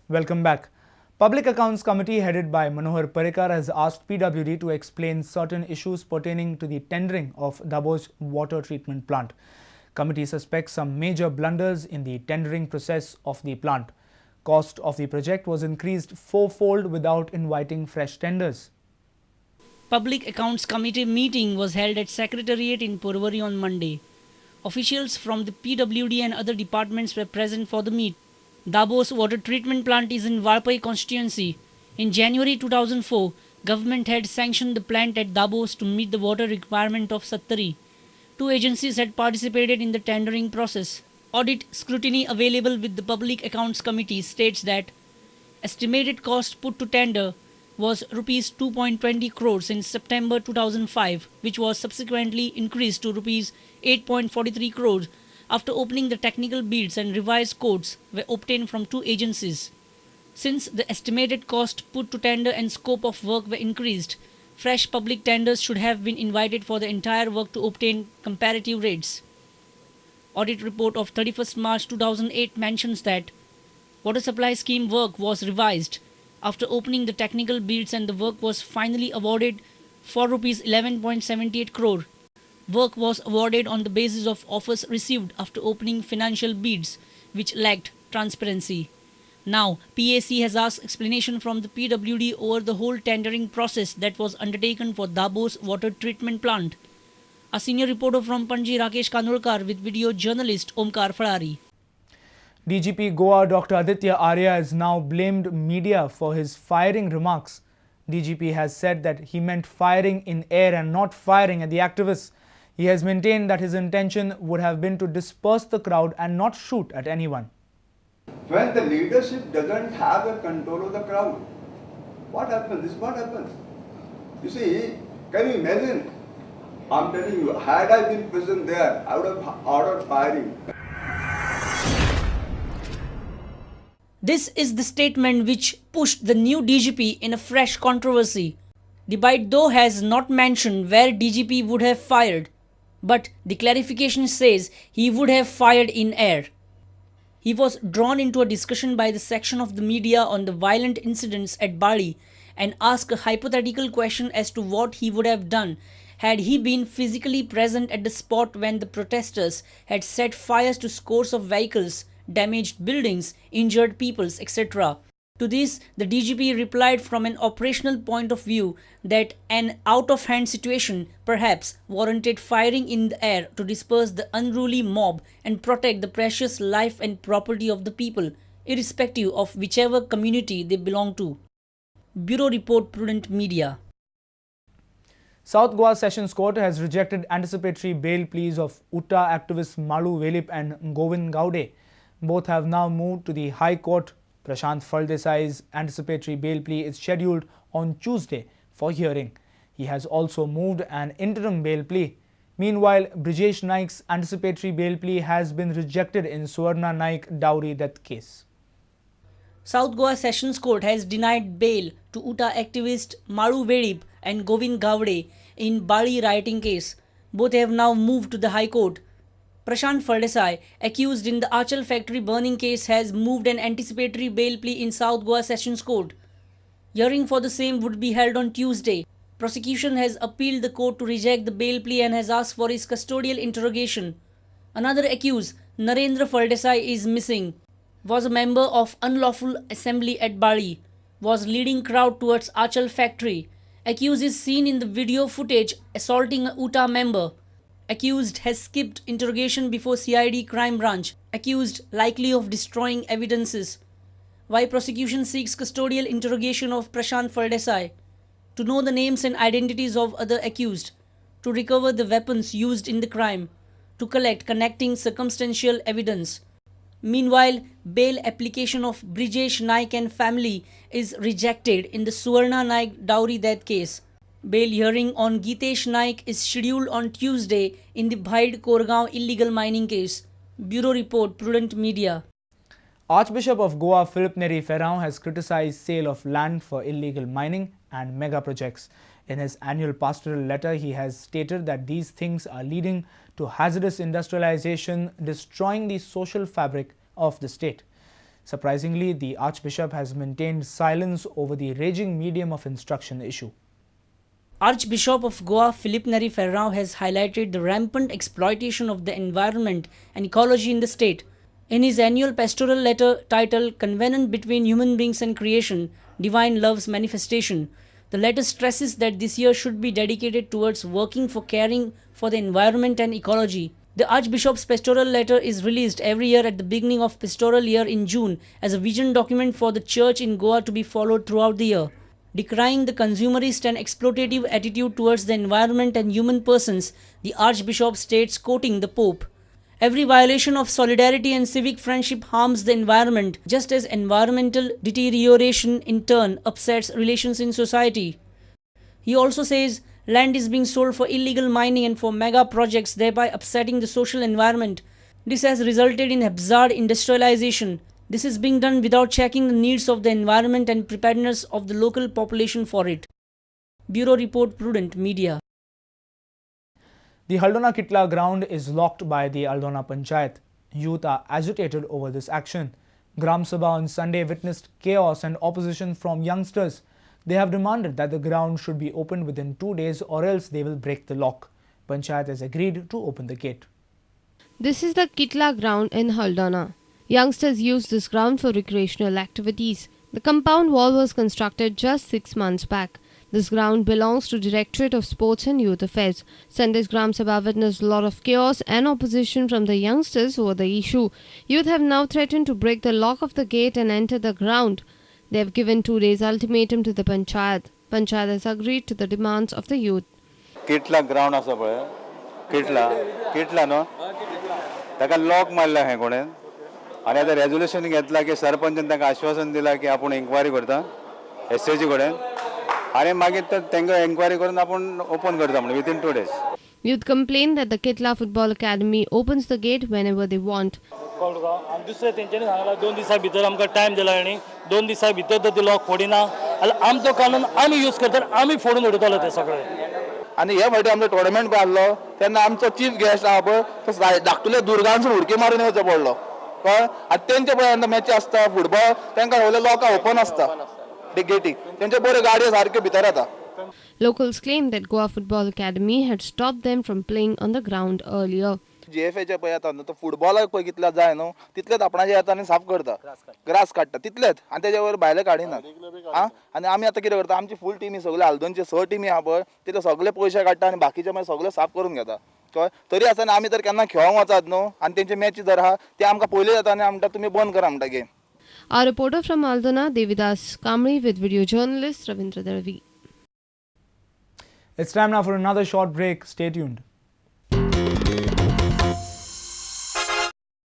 Welcome back. Public Accounts Committee headed by Manohar Parrikar has asked PWD to explain certain issues pertaining to the tendering of Dabo's water treatment plant. Committee suspects some major blunders in the tendering process of the plant. Cost of the project was increased fourfold without inviting fresh tenders. Public Accounts Committee meeting was held at Secretariat in Porvorim on Monday. Officials from the PWD and other departments were present for the meet. Dabo's water treatment plant is in Valpai constituency. In January 2004, government had sanctioned the plant at Dabos to meet the water requirement of Sattari. Two agencies had participated in the tendering process. Audit scrutiny available with the Public Accounts Committee states that estimated cost put to tender was Rs 2.20 crores in September 2005, which was subsequently increased to Rs 8.43 crores after opening the technical bids, and revised quotes were obtained from two agencies. Since the estimated cost put to tender and scope of work were increased, fresh public tenders should have been invited for the entire work to obtain comparative rates. Audit report of 31st March 2008 mentions that water supply scheme work was revised after opening the technical bids, and the work was finally awarded for Rs 11.78 crore. Work was awarded on the basis of offers received after opening financial bids, which lacked transparency. Now, PAC has asked explanation from the PWD over the whole tendering process that was undertaken for Dabo's water treatment plant. A senior reporter from Panji, Rakesh Kanolkar, with video journalist Omkar Farari. DGP Goa Dr. Aditya Arya has now blamed media for his firing remarks. DGP has said that he meant firing in air and not firing at the activists. He has maintained that his intention would have been to disperse the crowd and not shoot at anyone. When the leadership doesn't have a control of the crowd, what happens? This is what happens. You see, can you imagine? I'm telling you, had I been present there, I would have ordered firing. This is the statement which pushed the new DGP in a fresh controversy. The bite though has not mentioned where DGP would have fired, but the clarification says he would have fired in air. He was drawn into a discussion by the section of the media on the violent incidents at Bali and asked a hypothetical question as to what he would have done had he been physically present at the spot when the protesters had set fires to scores of vehicles, damaged buildings, injured people, etc. To this, the DGP replied from an operational point of view that an out-of-hand situation perhaps warranted firing in the air to disperse the unruly mob and protect the precious life and property of the people, irrespective of whichever community they belong to. Bureau Report, Prudent Media. South Goa Sessions Court has rejected anticipatory bail pleas of UTA activists Malu Velip and Govind Gowde. Both have now moved to the High Court. Prashant Faldesai's anticipatory bail plea is scheduled on Tuesday for hearing. He has also moved an interim bail plea. Meanwhile, Brijesh Naik's anticipatory bail plea has been rejected in Suvarna Naik dowry death case. South Goa Sessions Court has denied bail to UTA activist Malu Velip and Govind Gowde in Bali rioting case. Both have now moved to the High Court. Prashant Faldesai, accused in the Achal factory burning case, has moved an anticipatory bail plea in South Goa Sessions Court. Hearing for the same would be held on Tuesday. Prosecution has appealed the court to reject the bail plea and has asked for his custodial interrogation. Another accused, Narendra Faldesai, is missing. Was a member of unlawful assembly at Bali. Was leading crowd towards Achal factory. Accused is seen in the video footage assaulting a UTA member. Accused has skipped interrogation before CID crime branch. Accused likely of destroying evidences. Why prosecution seeks custodial interrogation of Prashant Faldesai? To know the names and identities of other accused. To recover the weapons used in the crime. To collect connecting circumstantial evidence. Meanwhile, bail application of Brijesh Naik and family is rejected in the Suvarna Naik dowry death case. Bail hearing on Gitesh Naik is scheduled on Tuesday in the Bhaid Koregaon illegal mining case. Bureau Report, Prudent Media. Archbishop of Goa Philip Neri Ferrão has criticized sale of land for illegal mining and mega projects. In his annual pastoral letter, he has stated that these things are leading to hazardous industrialization, destroying the social fabric of the state. Surprisingly, the Archbishop has maintained silence over the raging medium of instruction issue. Archbishop of Goa Philip Neri Ferrao has highlighted the rampant exploitation of the environment and ecology in the state. In his annual pastoral letter titled Covenant Between Human Beings and Creation, Divine Love's Manifestation, the letter stresses that this year should be dedicated towards working for caring for the environment and ecology. The Archbishop's pastoral letter is released every year at the beginning of pastoral year in June as a vision document for the church in Goa to be followed throughout the year. Decrying the consumerist and exploitative attitude towards the environment and human persons, the Archbishop states, quoting the Pope, "Every violation of solidarity and civic friendship harms the environment, just as environmental deterioration in turn upsets relations in society." He also says, land is being sold for illegal mining and for mega projects, thereby upsetting the social environment. This has resulted in absurd industrialization. This is being done without checking the needs of the environment and preparedness of the local population for it. Bureau Report, Prudent Media. The Haldona Kitla ground is locked by the Haldona Panchayat. Youth are agitated over this action. Gram Sabha on Sunday witnessed chaos and opposition from youngsters. They have demanded that the ground should be opened within 2 days or else they will break the lock. Panchayat has agreed to open the gate. This is the Kitla ground in Haldona. Youngsters use this ground for recreational activities. The compound wall was constructed just 6 months back. This ground belongs to Directorate of Sports and Youth Affairs. Sunday's Gram Sabha witnessed a lot of chaos and opposition from the youngsters over the issue. Youth have now threatened to break the lock of the gate and enter the ground. They have given 2 days ultimatum to the Panchayat. Panchayat has agreed to the demands of the youth. Kitla ground आसा पळय किटला न्हू ताका lock मारला हे कोणें आनी आतां resolution घेतला की सरपंचान ताका आश्वासन दिला की आपूण इन्क्वायरी करता एसएजी कडेन आनी मागीर तांकां इन्क्वायरी करून आपूण ओपन करता म्हणून within 2 days. Youth complain that the Kitla Football Academy opens the gate whenever they want. दुसरे तेंच्यांनी सांगला 2 दिसां भितर आमकां टायम दिला आनी 2 दिसां भितर तर ती लॉक फोडिना आमचो कानून आमी यूज करता आमी फोडून उडयतलो ते सगळे. आनी हे फावटी आमचो टोर्नामेंट पळय आसलो तेन्ना आमचो चीफ गेस्ट आहा पळय तो धाकटुले दुर्गांसून उडकी मारून येवचो पडलो कळ्ळें. आतां तेंचे पळय जेन्ना मॅची आसता फुटबॉल तांकां सगळे लॉकां ओपन आसता ते गेटीक तेंचे बऱ्यो गाडयो सारक्यो भितर येता. Locals claim that Goa Football Academy had stopped them from playing on the ground earlier. GFAचे पळय येता न्हू तो फुटबॉलाक पळय कितले जाय न्हू तितलेच आपणाचे येता आनी साफ करता ग्रास काडटा तितलेच आनी तेजे वयर भायले काडिनात आनी आमी आतां कितें करता आमची फूल टिमी सगळे हालदोनचे 6 टिमी आहा पळय तितले सगळे पयशे काडटा आनी बाकीचे मागीर सगळे साफ करून घेता कळ्ळें. तरी आसतना आमी तर केन्ना खेळोंक वचात न्हू आनी तेंचे मॅची जर आहा ते आमकां पयले जाता आनी म्हणटा तुमी बंद करा म्हणटा game. Our reporter from Aldona, Devidas Kamri, with video journalist Ravindra Daravi. It's time now for another short break. Stay tuned.